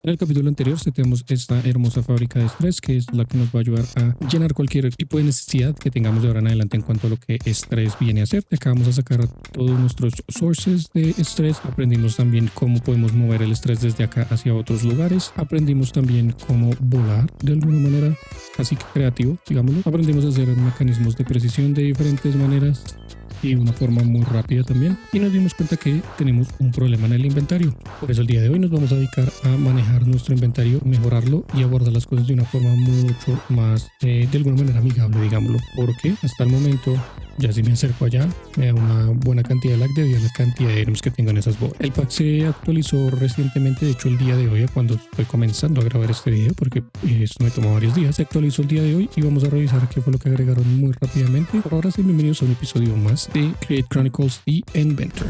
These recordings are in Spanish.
En el capítulo anterior tenemos esta hermosa fábrica de estrés que es la que nos va a ayudar a llenar cualquier tipo de necesidad que tengamos de ahora en adelante en cuanto a lo que estrés viene a ser. De acá vamos a sacar todos nuestros sources de estrés. Aprendimos también cómo podemos mover el estrés desde acá hacia otros lugares. Aprendimos también cómo volar de alguna manera, así que creativo, digámoslo. Aprendimos a hacer mecanismos de precisión de diferentes maneras y de una forma muy rápida también, y nos dimos cuenta que tenemos un problema en el inventario. Por eso el día de hoy nos vamos a dedicar a manejar nuestro inventario, mejorarlo y abordar las cosas de una forma mucho más de alguna manera amigable, digámoslo, porque hasta el momento ya si me acerco allá me da una buena cantidad de lag debido a la cantidad de items que tengo en esas bodas. El pack se actualizó recientemente, de hecho el día de hoy, cuando estoy comenzando a grabar este video, porque esto me tomó varios días, se actualizó el día de hoy y vamos a revisar qué fue lo que agregaron muy rápidamente. Por ahora sí, bienvenidos a un episodio más de Create Chronicles y Inventor.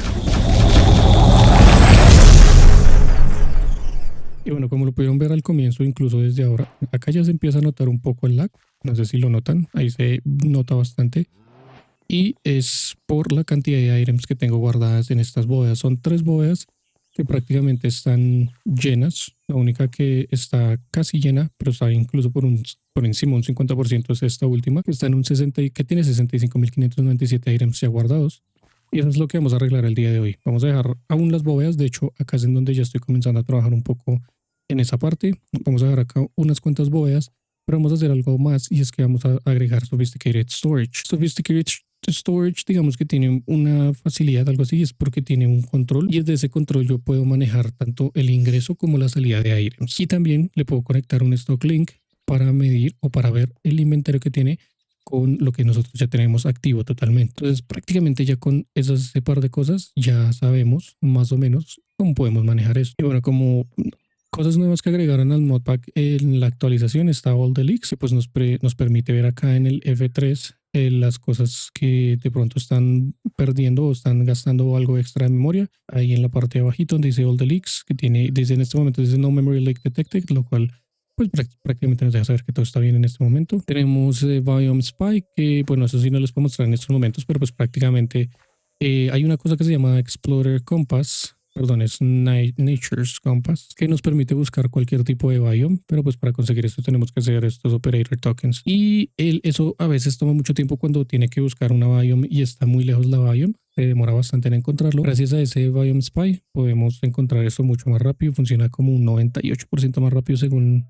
Y bueno, como lo pudieron ver al comienzo, incluso desde ahora, acá ya se empieza a notar un poco el lag. No sé si lo notan, ahí se nota bastante. Y es por la cantidad de items que tengo guardadas en estas bóvedas. Son 3 bóvedas que prácticamente están llenas. La única que está casi llena, pero está incluso por encima un 50%, es esta última, que está en un 60 y que tiene 65.597 items ya guardados. Y eso es lo que vamos a arreglar el día de hoy. Vamos a dejar aún las bóvedas. De hecho, acá es en donde ya estoy comenzando a trabajar un poco en esa parte. Vamos a dejar acá unas cuantas bóvedas, pero vamos a hacer algo más, y es que vamos a agregar Sophisticated Storage. Sophisticated Storage, digamos que tiene una facilidad, algo así, es porque tiene un control, y desde ese control yo puedo manejar tanto el ingreso como la salida de items. Y también le puedo conectar un stock link para medir o para ver el inventario que tiene con lo que nosotros ya tenemos activo totalmente. Entonces prácticamente ya con ese par de cosas ya sabemos más o menos cómo podemos manejar eso. Y bueno, como cosas nuevas que agregaron al modpack en la actualización está All the Leaks, que pues nos permite ver acá en el F3 las cosas que de pronto están perdiendo o están gastando algo extra de memoria. Ahí en la parte de abajito donde dice All the Leaks, que tiene desde en este momento dice No Memory Leak Detected, lo cual pues prácticamente nos deja saber que todo está bien en este momento. Tenemos Biome Spy, que bueno, eso sí no les puedo mostrar en estos momentos, pero pues prácticamente hay una cosa que se llama Explorer Compass, perdón, es Nature's Compass, que nos permite buscar cualquier tipo de biome, pero pues para conseguir esto tenemos que hacer estos operator tokens, y eso a veces toma mucho tiempo cuando tiene que buscar una biome y está muy lejos la biome, se demora bastante en encontrarlo. Gracias a ese Biome Spy podemos encontrar esto mucho más rápido, funciona como un 98% más rápido según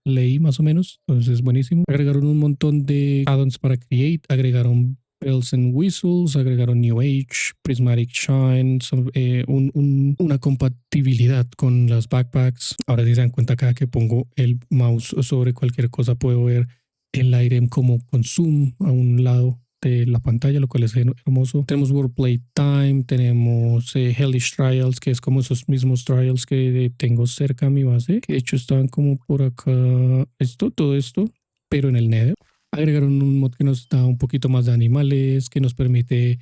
leí más o menos, entonces es buenísimo. Agregaron un montón de add-ons para Create, agregaron Bells and Whistles, agregaron New Age, Prismatic Shine, una compatibilidad con las backpacks. Ahora si se dan cuenta, cada que pongo el mouse sobre cualquier cosa puedo ver el item como con zoom a un lado de la pantalla, lo cual es hermoso. Tenemos Wordplay Time, tenemos Hellish Trials, que es como esos mismos trials que tengo cerca a mi base, que de hecho están como por acá, todo esto, pero en el Nether. Agregaron un mod que nos da un poquito más de animales, que nos permite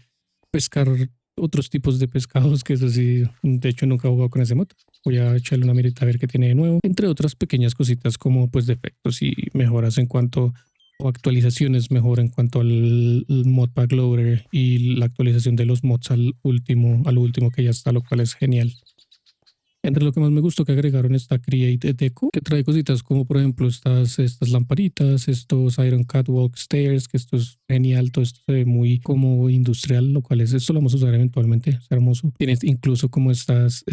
pescar otros tipos de pescados, que eso sí, de hecho nunca he jugado con ese mod. Voy a echarle una mirita a ver qué tiene de nuevo, entre otras pequeñas cositas como pues defectos y mejoras en cuanto o actualizaciones mejor en cuanto al modpack loader y la actualización de los mods al último que ya está, lo cual es genial. Entre lo que más me gustó que agregaron está Create Deco, que trae cositas como por ejemplo estas lamparitas, estos Iron Catwalk Stairs, que esto es genial, todo esto se ve muy como industrial, lo cual esto lo vamos a usar eventualmente, es hermoso. Tienes incluso como estas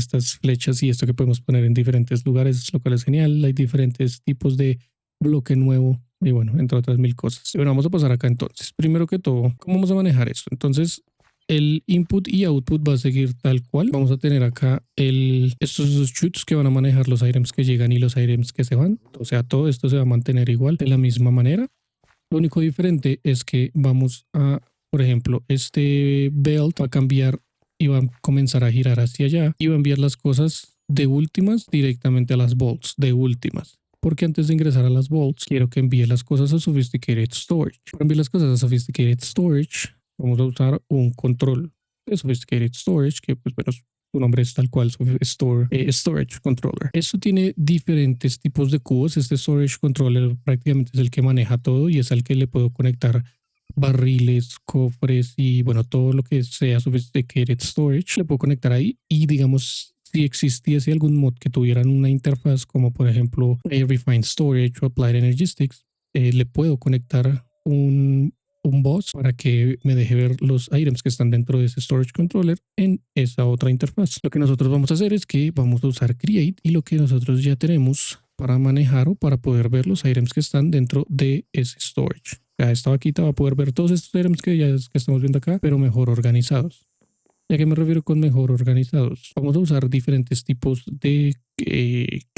flechas y esto que podemos poner en diferentes lugares, lo cual es genial. Hay diferentes tipos de bloque nuevo y bueno, entre otras mil cosas. Bueno, vamos a pasar acá entonces. Primero que todo, ¿cómo vamos a manejar esto? Entonces, el input y output va a seguir tal cual. Vamos a tener acá estos dos chutes que van a manejar los items que llegan y los items que se van. O sea, todo esto se va a mantener igual de la misma manera. Lo único diferente es que vamos a, por ejemplo, este belt va a cambiar y va a comenzar a girar hacia allá y va a enviar las cosas de últimas directamente a las vaults de últimas. Porque antes de ingresar a las vaults, quiero que envíe las cosas a Sophisticated Storage. Para enviar las cosas a Sophisticated Storage, vamos a usar un control de Sophisticated Storage, que pues bueno, su nombre es tal cual, Storage Controller. Esto tiene diferentes tipos de cubos. Este Storage Controller prácticamente es el que maneja todo y es al que le puedo conectar barriles, cofres y bueno, todo lo que sea Sophisticated Storage. Le puedo conectar ahí y digamos, si existiese algún mod que tuvieran una interfaz como por ejemplo Refined Storage o Applied Energistics, le puedo conectar un boss para que me deje ver los items que están dentro de ese storage controller en esa otra interfaz. Lo que nosotros vamos a hacer es que vamos a usar create y lo que nosotros ya tenemos para manejar o para poder ver los items que están dentro de ese storage. Ya esta vaquita va a poder ver todos estos items que estamos viendo acá, pero mejor organizados. ¿Y a qué me refiero con mejor organizados? Vamos a usar diferentes tipos de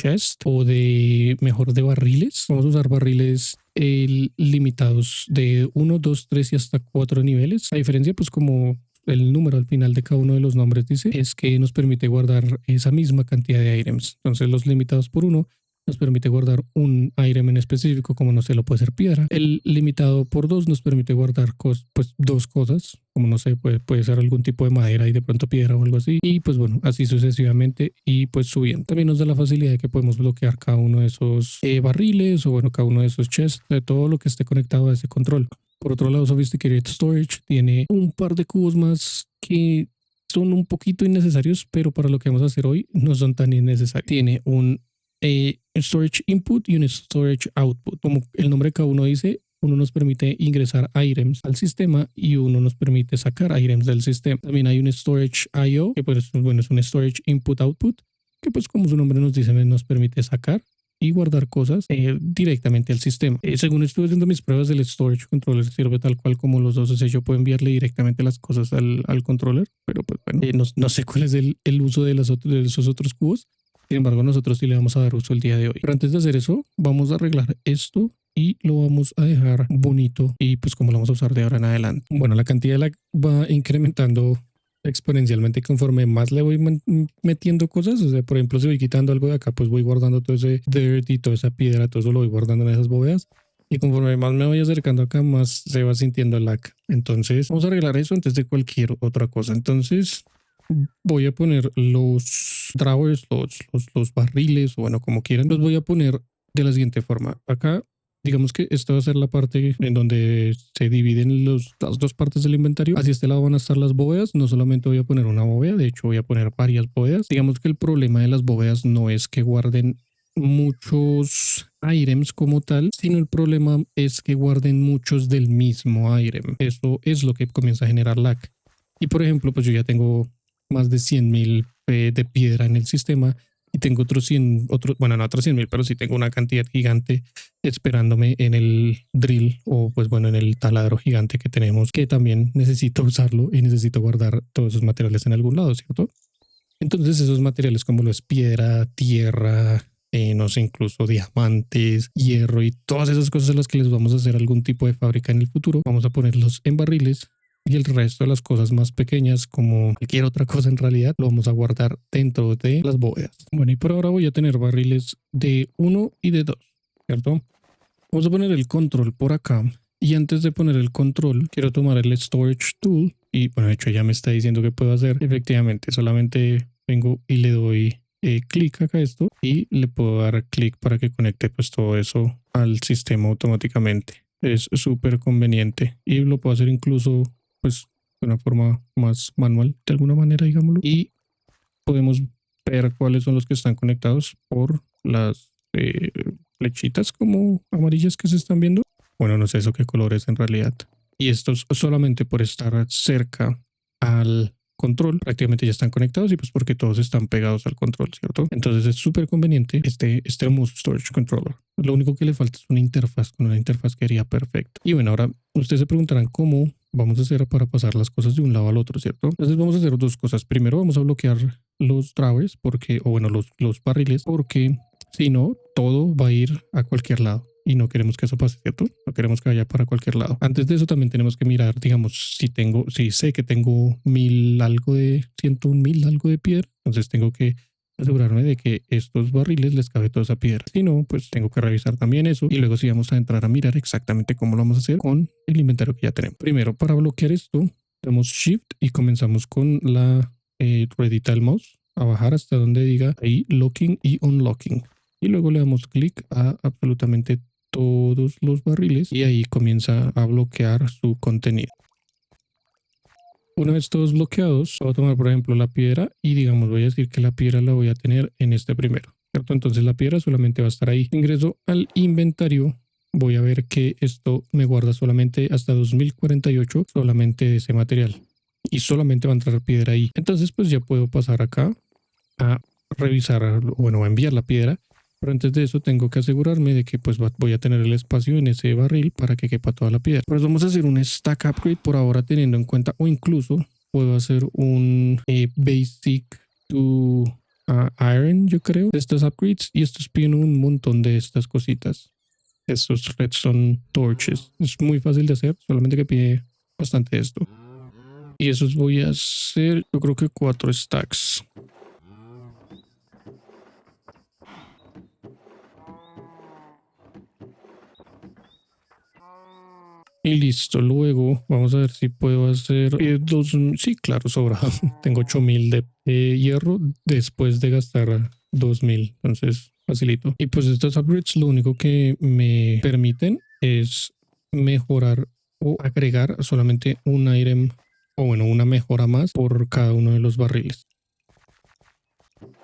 chest o de barriles. Vamos a usar barriles limitados de 1, 2, 3 y hasta 4 niveles. A diferencia, pues como el número al final de cada uno de los nombres dice, es que nos permite guardar esa misma cantidad de items. Entonces los limitados por 1 nos permite guardar un item en específico, como no sé, lo puede ser piedra. El limitado por 2 nos permite guardar pues 2 cosas, como no sé, puede ser algún tipo de madera y de pronto piedra o algo así. Y pues bueno, así sucesivamente y pues subiendo. También nos da la facilidad de que podemos bloquear cada uno de esos barriles o bueno, cada uno de esos chests, de todo lo que esté conectado a ese control. Por otro lado, Sophisticated Storage tiene un par de cubos más que son un poquito innecesarios, pero para lo que vamos a hacer hoy no son tan innecesarios. Tiene un storage input y un storage output. Como el nombre de cada uno dice, uno nos permite ingresar items al sistema y uno nos permite sacar items del sistema. También hay un storage IO, que pues bueno, es un storage input output, que pues como su nombre nos dice, nos permite sacar y guardar cosas directamente al sistema. Según estuve haciendo mis pruebas, del storage controller sirve tal cual como los dos. O sea, yo puedo enviarle directamente las cosas al controller, pero pues bueno, no sé cuál es el uso de esos otros cubos. Sin embargo, nosotros sí le vamos a dar uso el día de hoy. Pero antes de hacer eso, vamos a arreglar esto y lo vamos a dejar bonito y pues como lo vamos a usar de ahora en adelante. Bueno, la cantidad de lag va incrementando exponencialmente conforme más le voy metiendo cosas. O sea, por ejemplo, si voy quitando algo de acá, pues voy guardando todo ese dirt y toda esa piedra, todo eso lo voy guardando en esas bóvedas. Y conforme más me voy acercando acá, más se va sintiendo el lag. Entonces, vamos a arreglar eso antes de cualquier otra cosa. Entonces, voy a poner los drawers, los barriles, o bueno, como quieran, los voy a poner de la siguiente forma. Acá, digamos que esta va a ser la parte en donde se dividen las dos partes del inventario. Hacia este lado van a estar las bóvedas. No solamente voy a poner una bóveda, de hecho voy a poner varias bóvedas. Digamos que el problema de las bóvedas no es que guarden muchos items como tal, sino el problema es que guarden muchos del mismo item. Eso es lo que comienza a generar lag. Y por ejemplo, pues yo ya tengo más de 100.000 de piedra en el sistema y tengo otros 100, bueno, no otros 100.000, pero sí tengo una cantidad gigante esperándome en el drill o pues bueno, en el taladro gigante que tenemos, que también necesito usarlo y necesito guardar todos esos materiales en algún lado, ¿cierto? Entonces esos materiales como lo es piedra, tierra, no sé, incluso diamantes, hierro y todas esas cosas a las que les vamos a hacer algún tipo de fábrica en el futuro, vamos a ponerlos en barriles y el resto de las cosas más pequeñas, como cualquier otra cosa en realidad, lo vamos a guardar dentro de las bóvedas. Bueno, y por ahora voy a tener barriles de 1 y de 2, ¿cierto? Vamos a poner el control por acá. Y antes de poner el control, quiero tomar el storage tool. Y bueno, de hecho ya me está diciendo que puedo hacer. Efectivamente, solamente vengo y le doy clic acá a esto. Y le puedo dar clic para que conecte pues todo eso al sistema automáticamente. Es súper conveniente. Y lo puedo hacer incluso pues de una forma más manual, de alguna manera, digámoslo. Y podemos ver cuáles son los que están conectados por las flechitas como amarillas que se están viendo. Bueno, no sé eso qué color es en realidad. Y estos solamente por estar cerca al control prácticamente ya están conectados y pues porque todos están pegados al control, ¿cierto? Entonces es súper conveniente este hermoso storage controller. Lo único que le falta es una interfaz, con una interfaz que haría perfecto. Y bueno, ahora ustedes se preguntarán cómo vamos a hacer para pasar las cosas de un lado al otro, ¿cierto? Entonces vamos a hacer dos cosas. Primero vamos a bloquear los drawers porque, o bueno, los barriles, porque si no, todo va a ir a cualquier lado. Y no queremos que eso pase, ¿cierto? No queremos que vaya para cualquier lado. Antes de eso también tenemos que mirar, digamos, si sé que tengo 101.000 algo de piedra, entonces tengo que asegurarme de que estos barriles les cabe toda esa piedra. Si no, pues tengo que revisar también eso y luego sí vamos a entrar a mirar exactamente cómo lo vamos a hacer con el inventario que ya tenemos. Primero, para bloquear esto, damos Shift y comenzamos con la ruedita del mouse a bajar hasta donde diga ahí locking y unlocking. Y luego le damos clic a absolutamente todos los barriles y ahí comienza a bloquear su contenido. una vez todos bloqueados, voy a tomar por ejemplo la piedra y digamos voy a decir que la piedra la voy a tener en este primero, ¿cierto? Entonces la piedra solamente va a estar ahí. Ingreso al inventario, voy a ver que esto me guarda solamente hasta 2048 solamente de ese material y solamente va a entrar piedra ahí. Entonces pues ya puedo pasar acá a revisar, bueno, a enviar la piedra. Pero antes de eso tengo que asegurarme de que pues voy a tener el espacio en ese barril para que quepa toda la piedra. Pues vamos a hacer un stack upgrade por ahora teniendo en cuenta, o incluso puedo hacer un basic to iron, yo creo, de estos upgrades. Y estos piden un montón de estas cositas. Estos redstone torches. Es muy fácil de hacer, solamente que pide bastante esto. Y esos voy a hacer, yo creo que 4 stacks. Y listo, luego vamos a ver si puedo hacer dos, sí, claro, sobra. Tengo 8000 de hierro después de gastar 2000, entonces facilito. Y pues estos upgrades lo único que me permiten es mejorar o agregar solamente un item o bueno, una mejora más por cada uno de los barriles.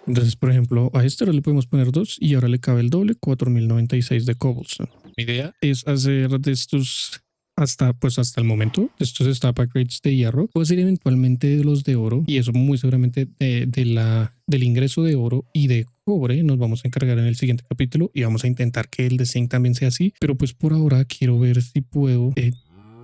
Entonces, por ejemplo, a este ahora le podemos poner 2 y ahora le cabe el doble, 4096 de cobblestone. Mi idea es hacer de estos hasta el momento, estos step upgrades de hierro, puede ser eventualmente de los de oro y eso muy seguramente del ingreso de oro y de cobre nos vamos a encargar en el siguiente capítulo y vamos a intentar que el de zinc también sea así, pero pues por ahora quiero ver si puedo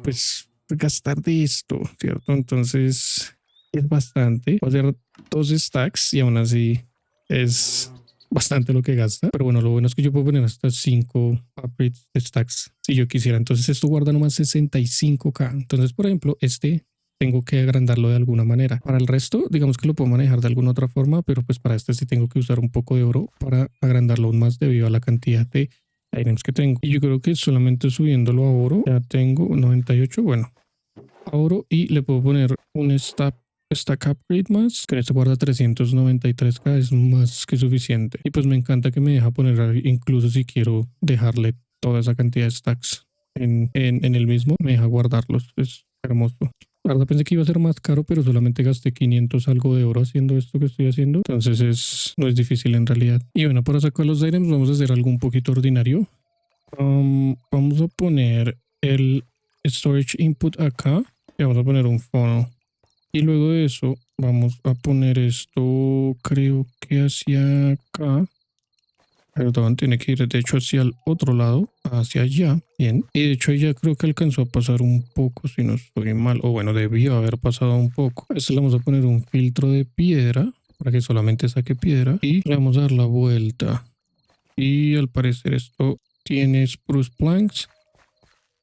pues gastar de esto, ¿cierto? Entonces es bastante, voy a hacer 2 stacks y aún así es bastante lo que gasta. Pero bueno, lo bueno es que yo puedo poner hasta 5 upgrades de stacks si yo quisiera. Entonces esto guarda nomás 65k. Entonces, por ejemplo, este tengo que agrandarlo de alguna manera. Para el resto, digamos que lo puedo manejar de alguna otra forma, pero pues para este sí tengo que usar un poco de oro para agrandarlo aún más debido a la cantidad de items que tengo. Y yo creo que solamente subiéndolo a oro, ya tengo 98, bueno, a oro y le puedo poner un stack upgrade más, que este guarda 393k, es más que suficiente. Y pues me encanta que me deja poner, incluso si quiero dejarle toda esa cantidad de stacks en el mismo, me deja guardarlos. Es hermoso. La verdad pensé que iba a ser más caro, pero solamente gasté 500 algo de oro haciendo esto que estoy haciendo. Entonces no es difícil en realidad. Y bueno, para sacar los items vamos a hacer algo un poquito ordinario. Vamos a poner el storage input acá y vamos a poner un fono. Y luego de eso vamos a poner esto, creo que hacia acá. Perdón, tiene que ir de hecho hacia el otro lado, hacia allá. Bien. Y de hecho ya creo que alcanzó a pasar un poco, si no estoy mal. O bueno, debió haber pasado un poco. A este le vamos a poner un filtro de piedra para que solamente saque piedra. Y le vamos a dar la vuelta. Y al parecer esto tiene spruce planks.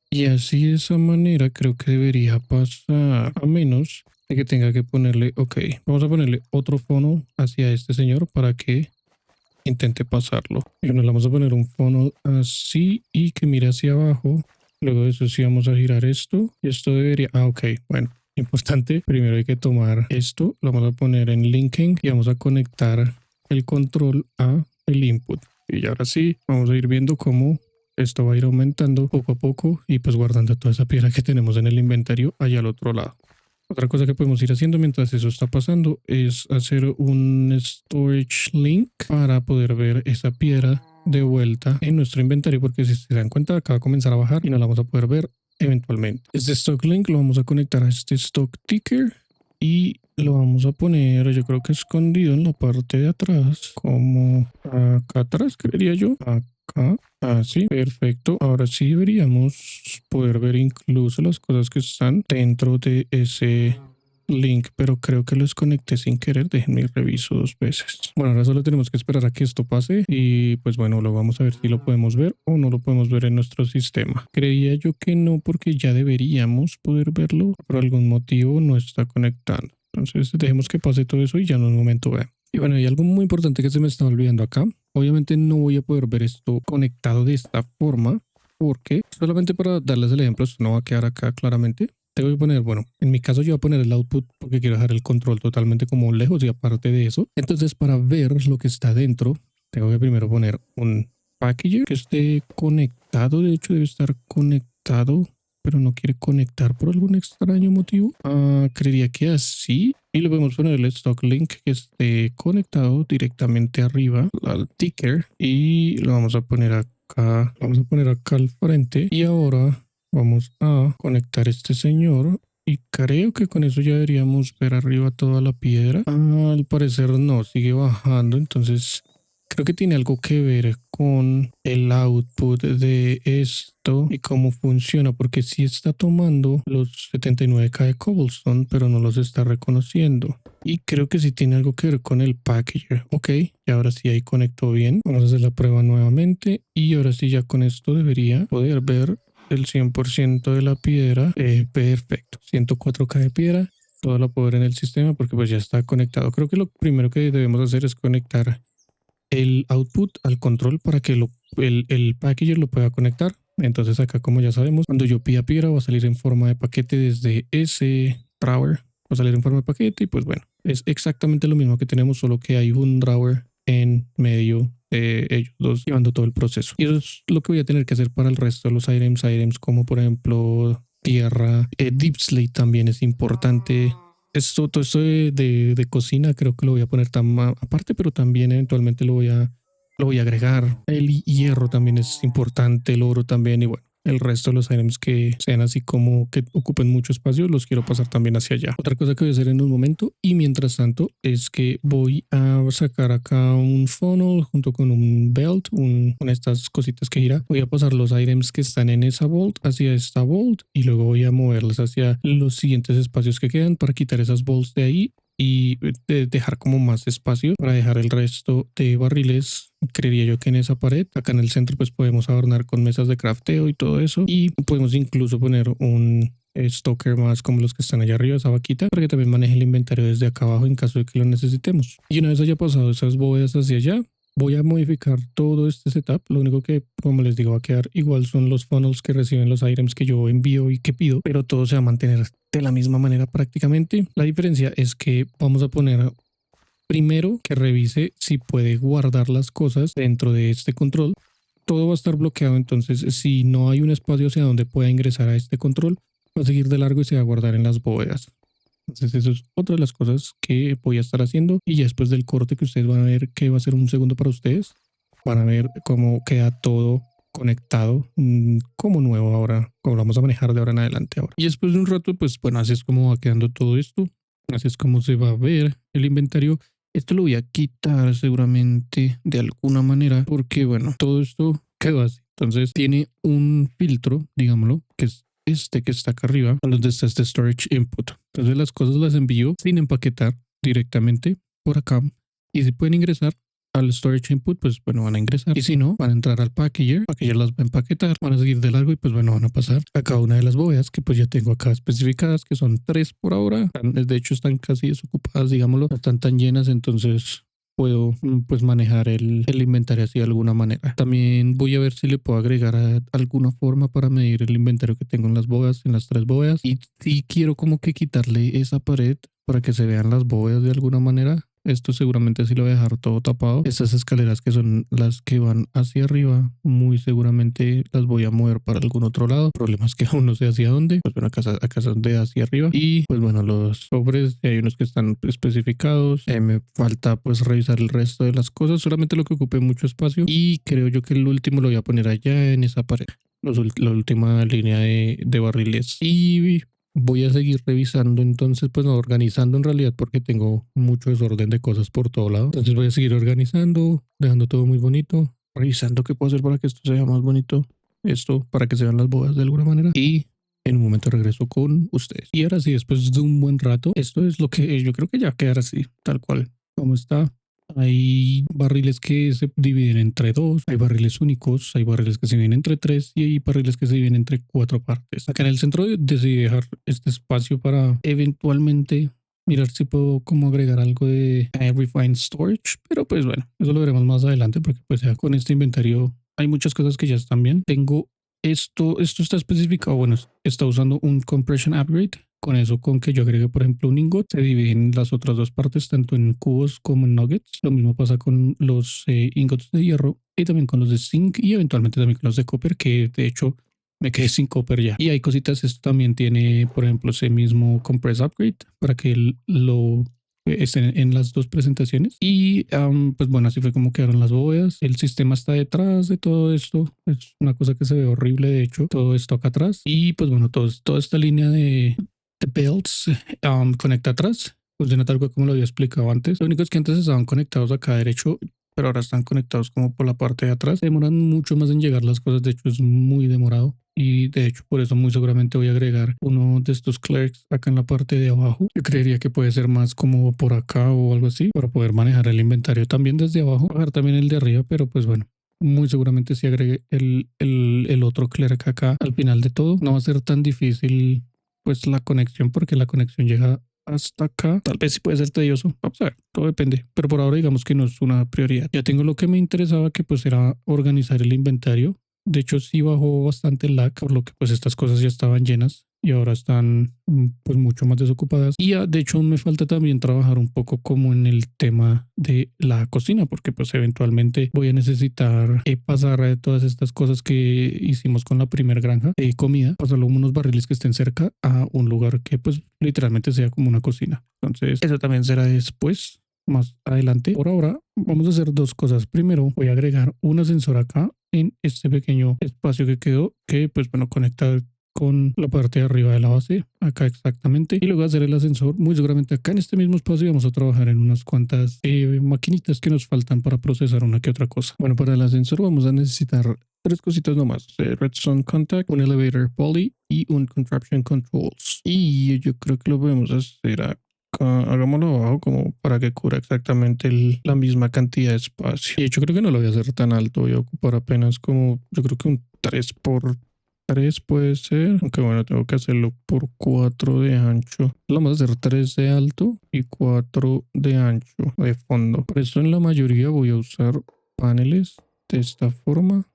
Y así de esa manera creo que debería pasar, a menos de que tenga que ponerle, ok, vamos a ponerle otro fono hacia este señor para que intente pasarlo. Y nos vamos a poner un fono así y que mire hacia abajo. Luego de eso sí vamos a girar esto y esto debería, ok, bueno, importante, primero hay que tomar esto, lo vamos a poner en linking y vamos a conectar el control a el input. Y ahora sí, vamos a ir viendo cómo esto va a ir aumentando poco a poco y pues guardando toda esa piedra que tenemos en el inventario allá al otro lado. Otra cosa que podemos ir haciendo mientras eso está pasando es hacer un storage link para poder ver esa piedra de vuelta en nuestro inventario, porque si se dan cuenta acaba de comenzar a bajar y no la vamos a poder ver eventualmente. Este stock link lo vamos a conectar a este stock ticker y lo vamos a poner, yo creo que escondido en la parte de atrás, como acá atrás, creería yo, acá. Así, perfecto. Ahora sí deberíamos poder ver incluso las cosas que están dentro de ese link, pero creo que los conecté sin querer. Déjenme reviso 2 veces. Bueno, ahora solo tenemos que esperar a que esto pase y pues bueno, lo vamos a ver si lo podemos ver o no lo podemos ver en nuestro sistema. Creía yo que no, porque ya deberíamos poder verlo. Por algún motivo no está conectando. Entonces dejemos que pase todo eso y ya en un momento veamos. Y bueno, hay algo muy importante que se me está olvidando acá. Obviamente no voy a poder ver esto conectado de esta forma porque solamente para darles el ejemplo, esto no va a quedar acá claramente. Tengo que poner, bueno, en mi caso yo voy a poner el output porque quiero dejar el control totalmente como lejos y aparte de eso. Entonces para ver lo que está dentro, tengo que primero poner un packager que esté conectado. De hecho debe estar conectado pero no quiere conectar por algún extraño motivo. Creería que así. Y le podemos poner el stock link que esté conectado directamente arriba al ticker. Y lo vamos a poner acá. Vamos a poner acá al frente. Y ahora vamos a conectar este señor. Y creo que con eso ya deberíamos ver arriba toda la piedra. Al parecer no, sigue bajando. Entonces creo que tiene algo que ver con el output de esto y cómo funciona, porque sí está tomando los 79K de cobblestone, pero no los está reconociendo. Y creo que sí tiene algo que ver con el packager. Ok, y ahora sí ahí conectó bien. Vamos a hacer la prueba nuevamente y ahora sí ya con esto debería poder ver el 100% de la piedra. Perfecto, 104K de piedra. Todo la puedo ver en el sistema porque pues ya está conectado. Creo que lo primero que debemos hacer es conectar el output al control para que el packager lo pueda conectar. Entonces acá, como ya sabemos, cuando yo pida piedra va a salir en forma de paquete desde ese drawer. Va a salir en forma de paquete y pues bueno, es exactamente lo mismo que tenemos, solo que hay un drawer en medio de ellos dos llevando todo el proceso. Y eso es lo que voy a tener que hacer para el resto de los items como por ejemplo tierra. Deep Slate también es importante. Todo esto de cocina creo que lo voy a poner aparte, pero también eventualmente lo voy a agregar. El hierro también es importante, el oro también y bueno. El resto de los items que sean así como que ocupen mucho espacio los quiero pasar también hacia allá. Otra cosa que voy a hacer en un momento y mientras tanto es que voy a sacar acá un funnel junto con un belt, con estas cositas que gira. Voy a pasar los items que están en esa vault hacia esta vault y luego voy a moverlos hacia los siguientes espacios que quedan para quitar esas vaults de ahí y dejar como más espacio para dejar el resto de barriles. Creería yo que en esa pared, acá en el centro, pues podemos adornar con mesas de crafteo y todo eso. Y podemos incluso poner un stalker más como los que están allá arriba, esa vaquita, para que también maneje el inventario desde acá abajo en caso de que lo necesitemos. Y una vez haya pasado esas bóvedas hacia allá, voy a modificar todo este setup. Lo único que, como les digo, va a quedar igual son los funnels que reciben los items que yo envío y que pido, pero todo se va a mantener de la misma manera prácticamente. La diferencia es que vamos a poner primero que revise si puede guardar las cosas dentro de este control. Todo va a estar bloqueado, entonces si no hay un espacio hacia donde pueda ingresar a este control, va a seguir de largo y se va a guardar en las bóvedas. Entonces eso es otra de las cosas que voy a estar haciendo y ya después del corte que ustedes van a ver que va a ser un segundo para ustedes, van a ver cómo queda todo conectado como nuevo ahora, como lo vamos a manejar de ahora en adelante ahora. Y después de un rato, pues bueno, así es como va quedando todo esto, así es como se va a ver el inventario. Esto lo voy a quitar seguramente de alguna manera porque bueno, todo esto quedó así. Entonces tiene un filtro, digámoslo, que es este que está acá arriba, donde está este storage input. Entonces las cosas las envío sin empaquetar directamente por acá. Y si pueden ingresar al storage input, pues bueno, van a ingresar. Y si no, van a entrar al packager. Packager las va a empaquetar, van a seguir de largo y pues bueno, van a pasar a cada una de las bóvedas que pues ya tengo acá especificadas, que son 3 por ahora. De hecho, están casi desocupadas, digámoslo, no están tan llenas, entonces puedo pues manejar el inventario así de alguna manera. También voy a ver si le puedo agregar alguna forma para medir el inventario que tengo en las bóvedas, en las 3 bóvedas. Y si quiero como que quitarle esa pared para que se vean las bóvedas de alguna manera. Esto seguramente sí lo voy a dejar todo tapado. Estas escaleras que son las que van hacia arriba, muy seguramente las voy a mover para algún otro lado. El problema es que aún no sé hacia dónde. Pues bueno, acá son de hacia arriba. Y pues bueno, los sobres, hay unos que están especificados. Me falta pues revisar el resto de las cosas. Solamente lo que ocupe mucho espacio. Y creo yo que el último lo voy a poner allá en esa pared. La última línea de barriles. Y voy a seguir revisando entonces, pues no, organizando en realidad porque tengo mucho desorden de cosas por todo lado. Entonces voy a seguir organizando, dejando todo muy bonito, revisando qué puedo hacer para que esto sea más bonito, esto para que se vean las bodas de alguna manera y en un momento regreso con ustedes. Y ahora sí, después de un buen rato, esto es lo que yo creo que ya quedará así, tal cual como está. Hay barriles que se dividen entre dos, hay barriles únicos, hay barriles que se dividen entre tres y hay barriles que se dividen entre cuatro partes. Acá en el centro decidí dejar este espacio para eventualmente mirar si puedo como agregar algo de refined storage, pero pues bueno, eso lo veremos más adelante porque pues ya con este inventario hay muchas cosas que ya están bien. Tengo esto está especificado, bueno, está usando un compression upgrade. Con eso, con que yo agregue, por ejemplo, un ingot, se dividen las otras dos partes, tanto en cubos como en nuggets. Lo mismo pasa con los ingots de hierro y también con los de zinc y eventualmente también con los de copper, que de hecho me quedé sin copper ya. Y hay cositas, esto también tiene, por ejemplo, ese mismo compress upgrade para que lo estén en las dos presentaciones. Y pues bueno, así fue como quedaron las bóvedas. El sistema está detrás de todo esto. Es una cosa que se ve horrible, de hecho, todo esto acá atrás. Y pues bueno, toda esta línea de belts conecta atrás. Funciona tal cual como lo había explicado antes. Lo único es que antes estaban conectados acá derecho, pero ahora están conectados como por la parte de atrás. Demoran mucho más en llegar las cosas, de hecho es muy demorado. Y de hecho por eso muy seguramente voy a agregar uno de estos clerks acá en la parte de abajo. Yo creería que puede ser más como por acá o algo así para poder manejar el inventario también desde abajo. Bajar también el de arriba, pero pues bueno. Muy seguramente si agregue el otro clerk acá al final de todo. No va a ser tan difícil pues la conexión porque la conexión llega hasta acá. Tal vez sí puede ser tedioso. Vamos a ver, todo depende. Pero por ahora digamos que no es una prioridad. Ya tengo lo que me interesaba, que pues era organizar el inventario. De hecho sí bajó bastante el lag, por lo que pues estas cosas ya estaban llenas y ahora están pues mucho más desocupadas. Y de hecho me falta también trabajar un poco como en el tema de la cocina, porque pues eventualmente voy a necesitar pasar todas estas cosas que hicimos con la primer granja de comida, pasarlo a unos barriles que estén cerca a un lugar que pues literalmente sea como una cocina. Entonces eso también será después, más adelante. Por ahora vamos a hacer dos cosas. Primero voy a agregar un ascensor acá en este pequeño espacio que quedó, que pues bueno, conecta con la parte de arriba de la base, acá exactamente, y luego hacer el ascensor muy seguramente acá en este mismo espacio. Y vamos a trabajar en unas cuantas maquinitas que nos faltan para procesar una que otra cosa. Bueno, para el ascensor vamos a necesitar tres cositas nomás: redstone contact, un elevator poly y un contraption controls. Y yo creo que lo podemos hacer acá. Hagámoslo abajo como para que cubra exactamente la misma cantidad de espacio. Y de hecho creo que no lo voy a hacer tan alto, voy a ocupar apenas como, yo creo que un 3 por 3 puede ser, aunque bueno, tengo que hacerlo por 4 de ancho. Lo vamos a hacer 3 de alto y 4 de ancho de fondo. Por eso en la mayoría voy a usar paneles de esta forma.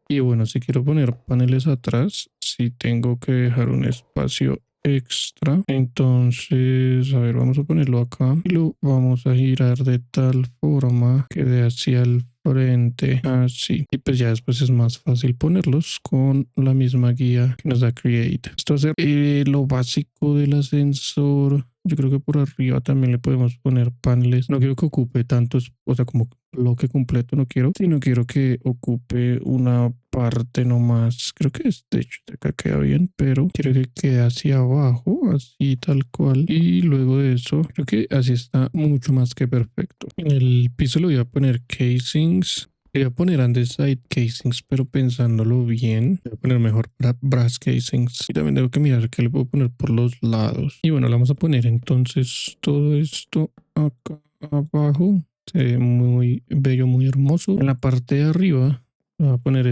Y bueno, si quiero poner paneles atrás, sí tengo que dejar un espacio extra. Entonces, a ver, vamos a ponerlo acá y lo vamos a girar de tal forma que dé hacia el frente, así. Y pues ya después es más fácil ponerlos con la misma guía que nos da Create. Esto va a ser lo básico del ascensor. Yo creo que por arriba también le podemos poner paneles. No quiero que ocupe tantos, o sea, como bloque completo no quiero, sino quiero que ocupe una parte nomás. Creo que de hecho de acá queda bien, pero quiero que quede hacia abajo, así tal cual. Y luego de eso, creo que así está mucho más que perfecto. En el piso le voy a poner casings. Le voy a poner andesite casings, pero pensándolo bien, voy a poner mejor brass casings. Y también tengo que mirar qué le puedo poner por los lados. Y bueno, le vamos a poner entonces todo esto acá abajo. Se ve muy bello, muy hermoso. En la parte de arriba voy a poner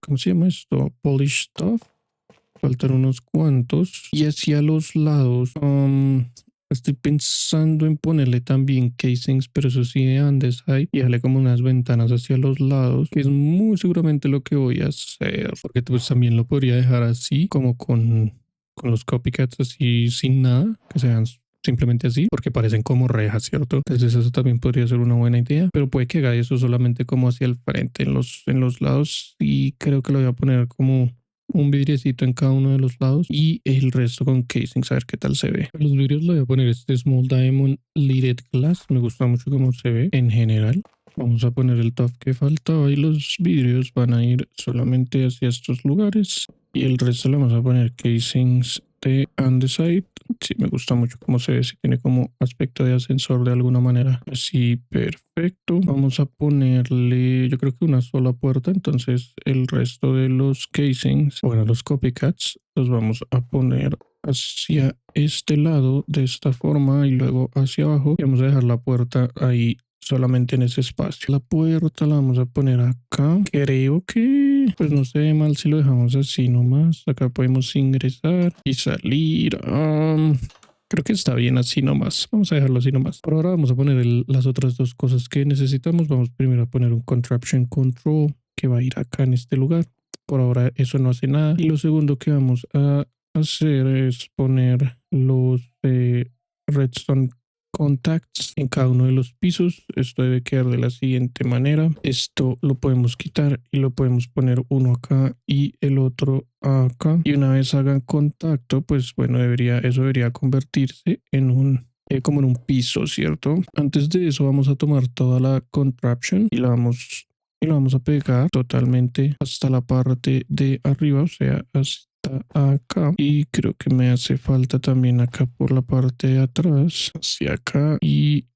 ¿cómo se llama esto? Polish stuff. Faltan unos cuantos. Y hacia los lados, estoy pensando en ponerle también casings, pero eso sí de andesite, y darle como unas ventanas hacia los lados, que es muy seguramente lo que voy a hacer, porque pues también lo podría dejar así, como con los copycats así sin nada, que sean simplemente así, porque parecen como rejas, ¿cierto? Entonces eso también podría ser una buena idea, pero puede que haga eso solamente como hacia el frente, en los lados, y creo que lo voy a poner como un vidriecito en cada uno de los lados y el resto con casings, a ver qué tal se ve. Los vidrios le voy a poner este Small Diamond Leaded Glass, me gusta mucho cómo se ve en general. Vamos a poner el top que faltaba y los vidrios van a ir solamente hacia estos lugares y el resto le vamos a poner casings de andesite. Sí, me gusta mucho cómo se ve, si tiene como aspecto de ascensor de alguna manera. Así, perfecto. Vamos a ponerle, yo creo que una sola puerta, entonces el resto de los casings, bueno, los copycats, los vamos a poner hacia este lado de esta forma y luego hacia abajo. Y vamos a dejar la puerta ahí solamente en ese espacio. La puerta la vamos a poner acá. Creo que pues no se ve mal si lo dejamos así nomás. Acá podemos ingresar y salir. Creo que está bien así nomás. Vamos a dejarlo así nomás. Por ahora vamos a poner las otras dos cosas que necesitamos. Vamos primero a poner un contraption control que va a ir acá en este lugar. Por ahora eso no hace nada. Y lo segundo que vamos a hacer es poner los redstone contacts en cada uno de los pisos. Esto debe quedar de la siguiente manera. Esto lo podemos quitar y lo podemos poner uno acá y el otro acá. Y una vez hagan contacto, pues bueno, eso debería convertirse en como en un piso, ¿cierto? Antes de eso vamos a tomar toda la contraption y la vamos a pegar totalmente hasta la parte de arriba, o sea, hasta acá. Y creo que me hace falta también acá por la parte de atrás, hacia acá. Y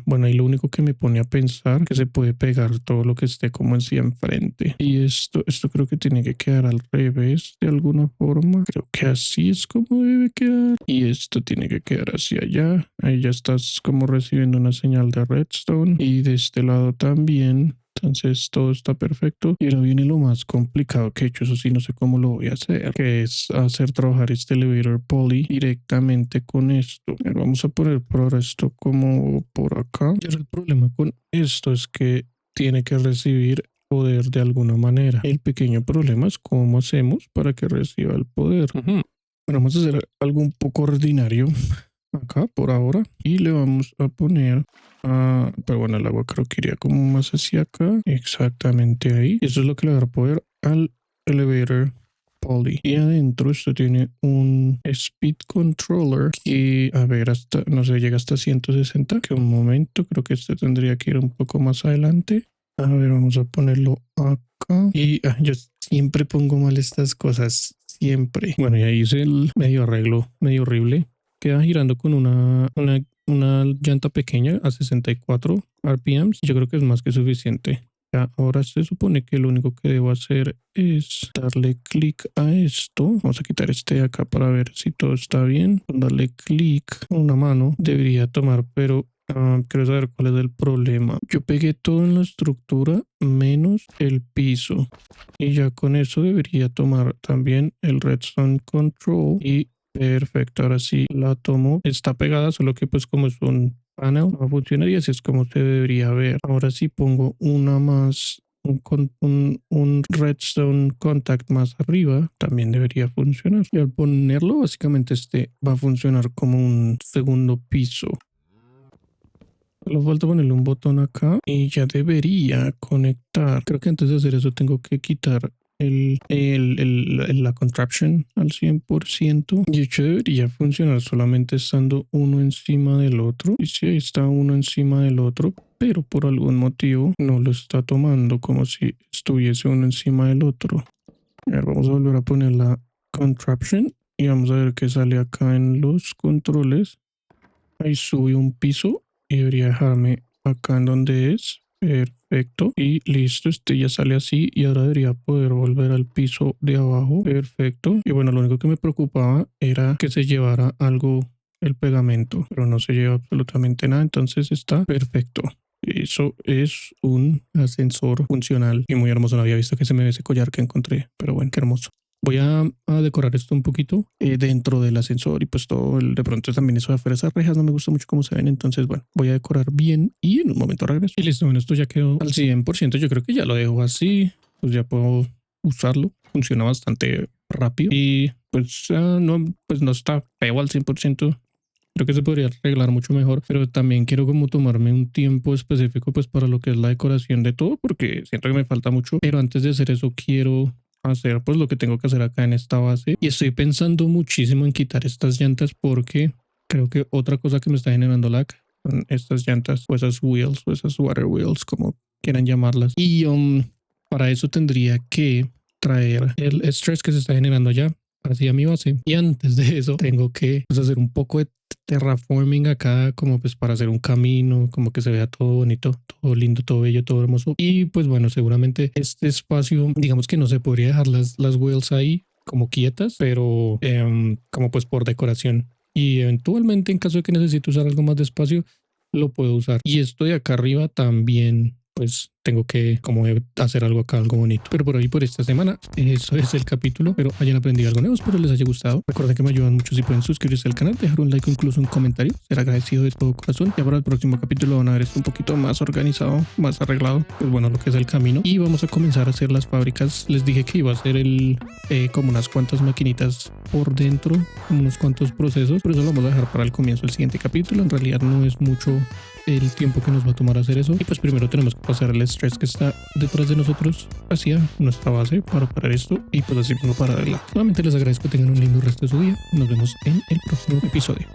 bueno, ahí lo único que me pone a pensar que se puede pegar todo lo que esté como hacia enfrente. Y esto creo que tiene que quedar al revés de alguna forma. Creo que así es como debe quedar. Y esto tiene que quedar hacia allá. Ahí ya estás como recibiendo una señal de redstone. Y de este lado también. Entonces todo está perfecto. Y ahora viene lo más complicado que he hecho. Eso sí, no sé cómo lo voy a hacer. Que es hacer trabajar este elevator poly directamente con esto. A ver, vamos a poner por ahora esto como por acá. Y ahora el problema con esto es que tiene que recibir poder de alguna manera. El pequeño problema es cómo hacemos para que reciba el poder. Bueno, vamos a hacer algo un poco ordinario acá por ahora. Y le vamos a poner... pero bueno, el agua creo que iría como más hacia acá. Exactamente ahí. Eso es lo que le da poder al elevator poly. Y adentro esto tiene un speed controller que, a ver, hasta, no sé, llega hasta 160. Que un momento, creo que este tendría que ir un poco más adelante. A ver, vamos a ponerlo acá. Y yo siempre pongo mal estas cosas. Siempre. Bueno, y ahí hice el medio arreglo, medio horrible. Queda girando con una llanta pequeña a 64 RPMs. Yo creo que es más que suficiente. Ya, ahora se supone que lo único que debo hacer es darle clic a esto. Vamos a quitar este de acá para ver si todo está bien. Con darle clic con una mano debería tomar, pero quiero saber cuál es el problema. Yo pegué todo en la estructura menos el piso. Y ya con eso debería tomar también el redstone control y perfecto, ahora sí la tomo. Está pegada, solo que pues como es un panel no funciona y así es como se debería ver. Ahora sí pongo una más, un redstone contact más arriba, también debería funcionar. Y al ponerlo básicamente este va a funcionar como un segundo piso. Solo falta ponerle un botón acá y ya debería conectar. Creo que antes de hacer eso tengo que quitar la contraption al 100%. Y de hecho debería funcionar solamente estando uno encima del otro. Y si ahí está uno encima del otro, pero por algún motivo no lo está tomando como si estuviese uno encima del otro. A ver, vamos a volver a poner la contraption y vamos a ver qué sale acá en los controles. Ahí sube un piso y debería dejarme acá en donde es. Perfecto. Y listo, este ya sale así y ahora debería poder volver al piso de abajo. Perfecto. Y bueno, lo único que me preocupaba era que se llevara algo el pegamento, pero no se lleva absolutamente nada, entonces está perfecto. Eso es un ascensor funcional y muy hermoso. No había visto que se me ve ese collar que encontré, pero bueno, qué hermoso. Voy a decorar esto un poquito dentro del ascensor y pues todo de pronto también eso de afuera, esas rejas no me gusta mucho cómo se ven, entonces bueno, voy a decorar bien y en un momento regreso. Y listo, bueno, esto ya quedó al 100%, yo creo que ya lo dejo así, pues ya puedo usarlo, funciona bastante rápido y pues no está feo al 100%. Creo que se podría arreglar mucho mejor, pero también quiero como tomarme un tiempo específico pues para lo que es la decoración de todo, porque siento que me falta mucho, pero antes de hacer eso quiero hacer pues lo que tengo que hacer acá en esta base y estoy pensando muchísimo en quitar estas llantas porque creo que otra cosa que me está generando lag son estas llantas o esas wheels o esas water wheels como quieran llamarlas y para eso tendría que traer el stress que se está generando allá hacia mi base y antes de eso tengo que pues, hacer un poco de terraforming acá como pues para hacer un camino como que se vea todo bonito, todo lindo, todo bello, todo hermoso y pues bueno, seguramente este espacio digamos que no se podría dejar las wheels ahí como quietas, pero como pues por decoración y eventualmente en caso de que necesite usar algo más de espacio lo puedo usar y esto de acá arriba también pues tengo que como hacer algo acá, algo bonito. Pero por hoy, por esta semana, eso es el capítulo. Espero hayan aprendido algo nuevo, espero les haya gustado. Recuerden que me ayudan mucho si pueden suscribirse al canal, dejar un like o incluso un comentario. Será agradecido de todo corazón. Ya para el próximo capítulo van a ver esto un poquito más organizado, más arreglado. Pues bueno, lo que es el camino. Y vamos a comenzar a hacer las fábricas. Les dije que iba a hacer como unas cuantas maquinitas por dentro, unos cuantos procesos. Pero eso lo vamos a dejar para el comienzo del siguiente capítulo. En realidad no es mucho el tiempo que nos va a tomar hacer eso. Y pues primero tenemos que pasar el estrés que está detrás de nosotros hacia nuestra base para parar esto y pues así no parar el lag. Nuevamente les agradezco que tengan un lindo resto de su día. Nos vemos en el próximo episodio.